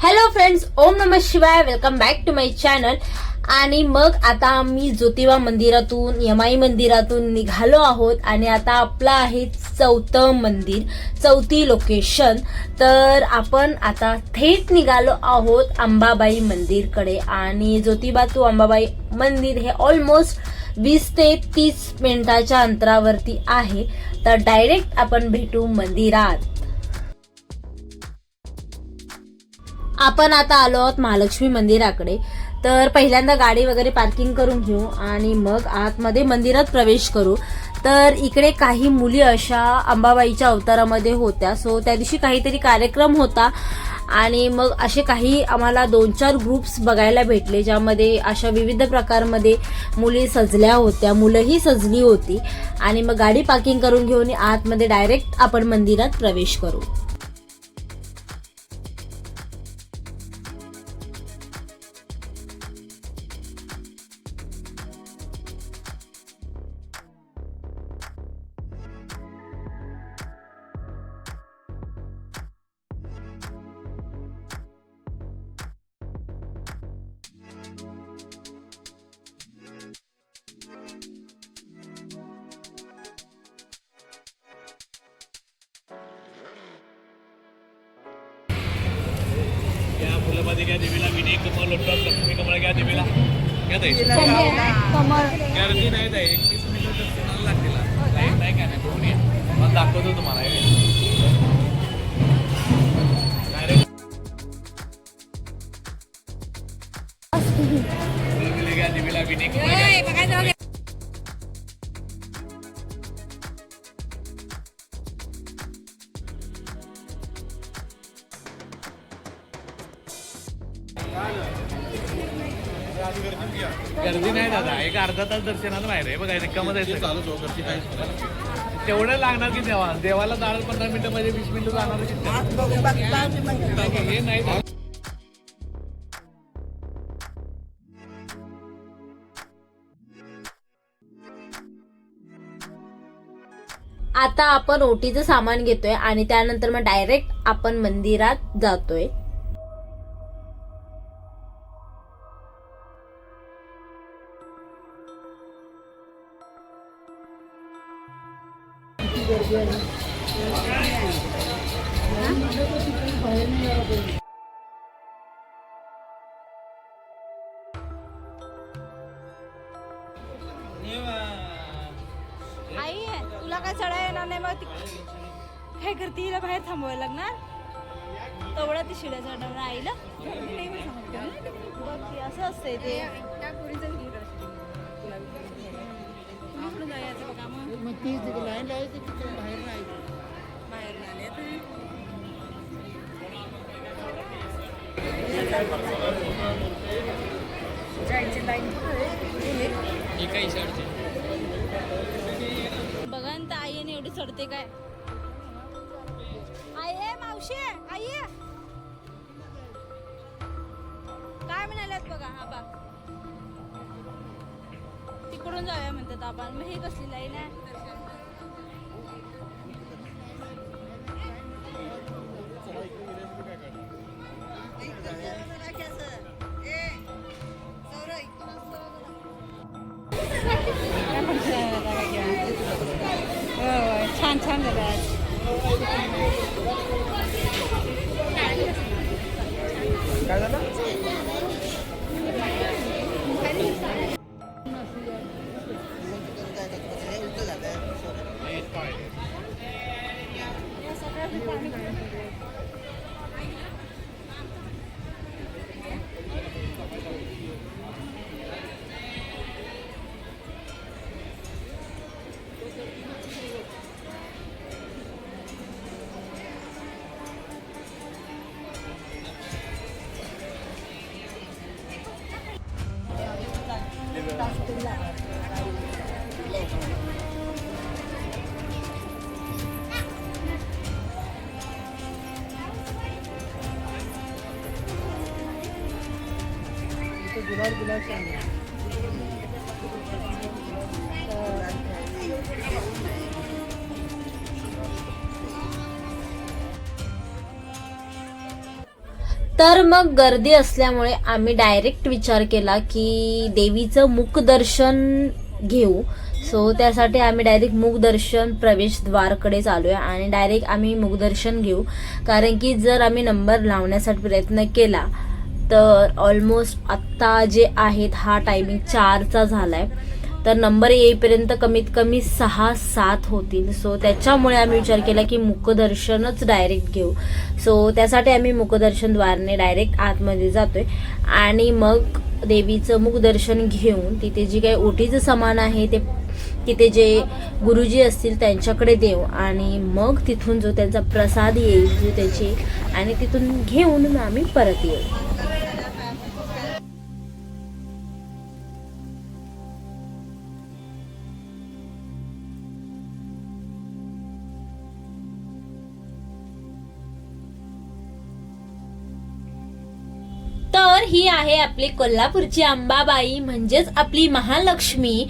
Hello friends, ओम नमः शिवाय. Welcome back to my channel. आणि मग आता आम्ही ज्योतिबा मंदिरातून यमाई मंदिरातून निघालो आहोत आणि आता आपलं आहे चौथं मंदिर, चौथी लोकेशन. तर आपण आता थेट निघालो आहोत अंबाबाई मंदिरकडे. आणि ज्योतिबा टू अंबाबाई मंदिर हे ऑलमोस्ट 20 ते 30 मिनिटाच्या अंतरावरती आहे. तर डायरेक्ट आपण भेटू मंदिरात. आपण आता आलो आहोत महालक्ष्मी मंदिराकडे. तर पहिल्यांदा गाडी वगैरे पार्किंग करून घेऊ आणि मग आतमध्ये मंदिरात प्रवेश करू. तर इकडे काही मुली अशा अंबाबाईच्या अवतारामध्ये होत्या. सो त्या दिवशी काहीतरी कार्यक्रम होता आणि मग असे काही आम्हाला 2-4 ग्रुप्स बघायला भेटले, ज्यामध्ये अशा विविध प्रकारमध्ये मुली सजल्या होत्या, मुलंही सजली होती. आणि मग गाडी पार्किंग करून घेऊन आतमध्ये डायरेक्ट आपण मंदिरात प्रवेश करू. फुलामध्ये घ्या देवीला, विनय कमळ लोटतात, लक्ष्मी कमळ घ्या देवीला. घ्या ताई, गर्दी नाही ताई, 21 मिनिटं दर्शनाला लागतील. नाही काय नाही, बघून या, मग दाखवतो तुम्हाला. फुलामध्ये घ्या देवीला, विनय कमळ घ्या. गर्दी नाही दादा, एक अर्धा तास दर्शनाला बाहेर आहे. बघा रिकामं आहे, तेवढं लागणार की देवाला जाणार 15 मिनिटं म्हणजे 20 मिनिटं जाणार हे नाही. आता आपण ओटीचं सामान घेतोय आणि त्यानंतर मग डायरेक्ट आपण मंदिरात जातोय. आई तुला काय चढा येणार नाही, मग काय करते, हिला बाहेर थांबवायला लागणार. तेवढा ती शिड्या चढवणार आईला. बघ की असं असतंय ते. आपण जायचं बघा, मग लाईन लावायची बाहेर नाही, बाहेर नाही जायची लाईन बघा ना. तर आई एवढी चढते काय. आई आहे मावशी, आई काय म्हणाल्यात बघा. हा बा तिकडून जाऊया म्हणतात आपण. मग ही कसली लाईन आहे. छान छान काय झालं? गुलाब तर मग गर्दी असल्यामुळे आम्ही डायरेक्ट विचार केला की देवीचं मुखदर्शन घेऊ. सो त्यासाठी आम्ही डायरेक्ट मुखदर्शन प्रवेशद्वारकडेच आलोय आणि डायरेक्ट आम्ही मुखदर्शन घेऊ. कारण की जर आम्ही नंबर लावण्यासाठी प्रयत्न केला तर ऑलमोस्ट आत्ता जे आहेत हा टायमिंग 4चा झालाय, तर नंबर येईपर्यंत कमीत कमी 6-7 होतील. सो त्याच्यामुळे आम्ही विचार केला की मुखदर्शनच डायरेक्ट घेऊ. सो त्यासाठी आम्ही मुखदर्शन द्वारने डायरेक्ट आतमध्ये जातोय आणि मग देवीचं मुखदर्शन घेऊन तिथे जी काही ओटीचं सामान आहे ते तिथे जे गुरुजी असतील त्यांच्याकडे देऊ आणि मग तिथून जो त्यांचा प्रसाद येईल जो त्याची आणि तिथून घेऊन मग आम्ही परत येऊ. तर ही आहे आपली कोल्हापूरची अंबाबाई म्हणजेच आपली महालक्ष्मी.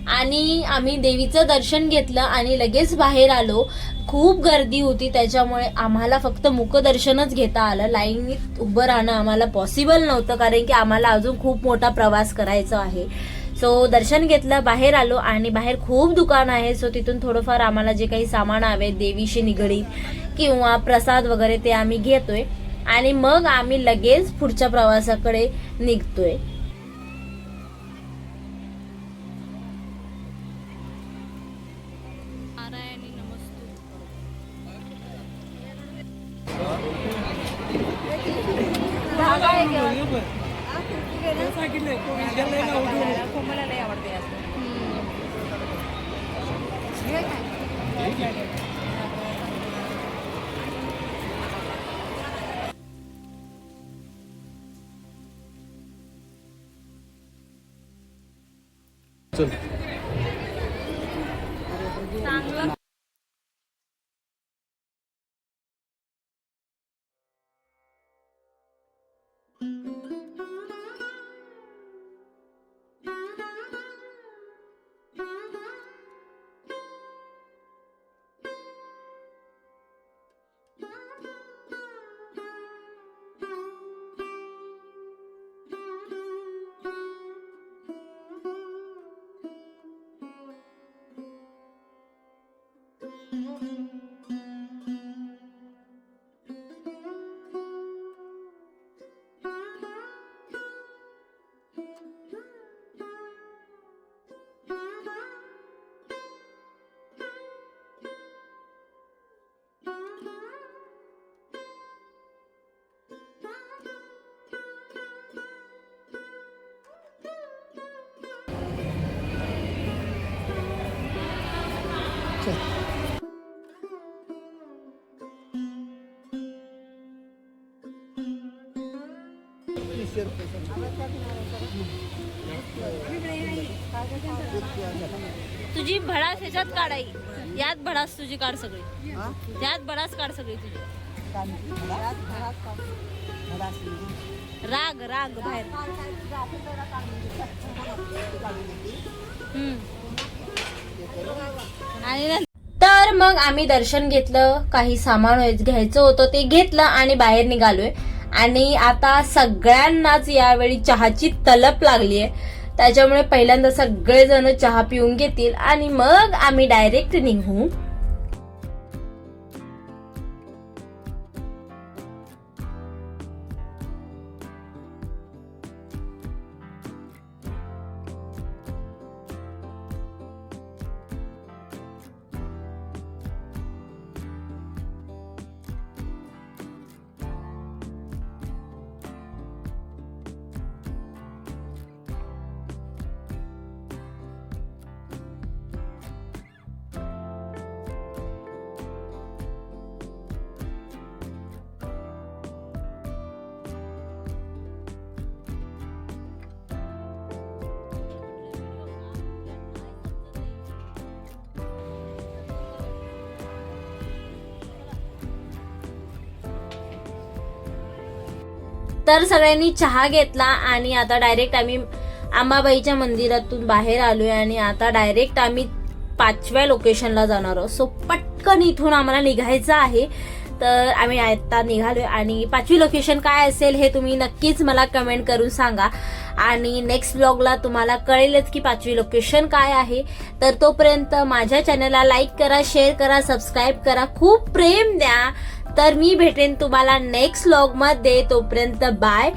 आणि आम्ही देवीचं दर्शन घेतलं आणि लगेच बाहेर आलो. खूप गर्दी होती त्याच्यामुळे आम्हाला फक्त मुखदर्शनच घेता आलं. लाईनीत उभं राहणं आम्हाला पॉसिबल नव्हतं कारण की आम्हाला अजून खूप मोठा प्रवास करायचा आहे. सो दर्शन घेतलं, बाहेर आलो आणि बाहेर खूप दुकान आहे. सो तिथून थोडंफार आम्हाला जे काही सामान हवे देवीशी निगडीत किंवा प्रसाद वगैरे ते आम्ही घेतोय आणि मग आम्ही लगेच पुढच्या प्रवासाकडे निघतोय. तुझी भडास ह्याच्यात काढाई, यात भडास तुझी काढ सगळी, यात भडास काढ सगळी तुझी. राग राग बाहेर. आणि तर मग आम्ही दर्शन घेतलं, काही सामान घ्यायचं होतं ते घेतलं आणि बाहेर निघालोय. आणि आता सगळ्यांनाच यावेळी चहाची तलप लागली आहे, त्याच्यामुळे पहिल्यांदा सगळेजण चहा पिऊन घेतील आणि मग आम्ही डायरेक्ट निघू. तर सगळ्यांनी चहा घेतला आणि आता डायरेक्ट आम्ही अंबाबाईच्या मंदिरातून बाहेर आलोय आणि आता डायरेक्ट आम्ही 5व्या लोकेशनला जाणार आहोत. सो पटकन इथून आम्हाला निघायचं आहे. तर आम्ही आता निघालोय आणि 5वी लोकेशन काय असेल हे तुम्ही नक्कीच मला कमेंट करून सांगा आणि नेक्स्ट ब्लॉगला तुम्हाला कळेलच की 5वी लोकेशन काय आहे. तर तोपर्यंत माझ्या चॅनलला लाईक करा, शेअर करा, सबस्क्राईब करा, खूप प्रेम द्या. तर मी भेटेन तुम्हाला नेक्स्ट व्लॉग मध्ये. तोपर्यंत बाय.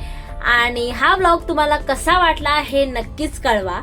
आणि हा व्लॉग तुम्हाला कसा वाटला हे नक्कीच कळवा.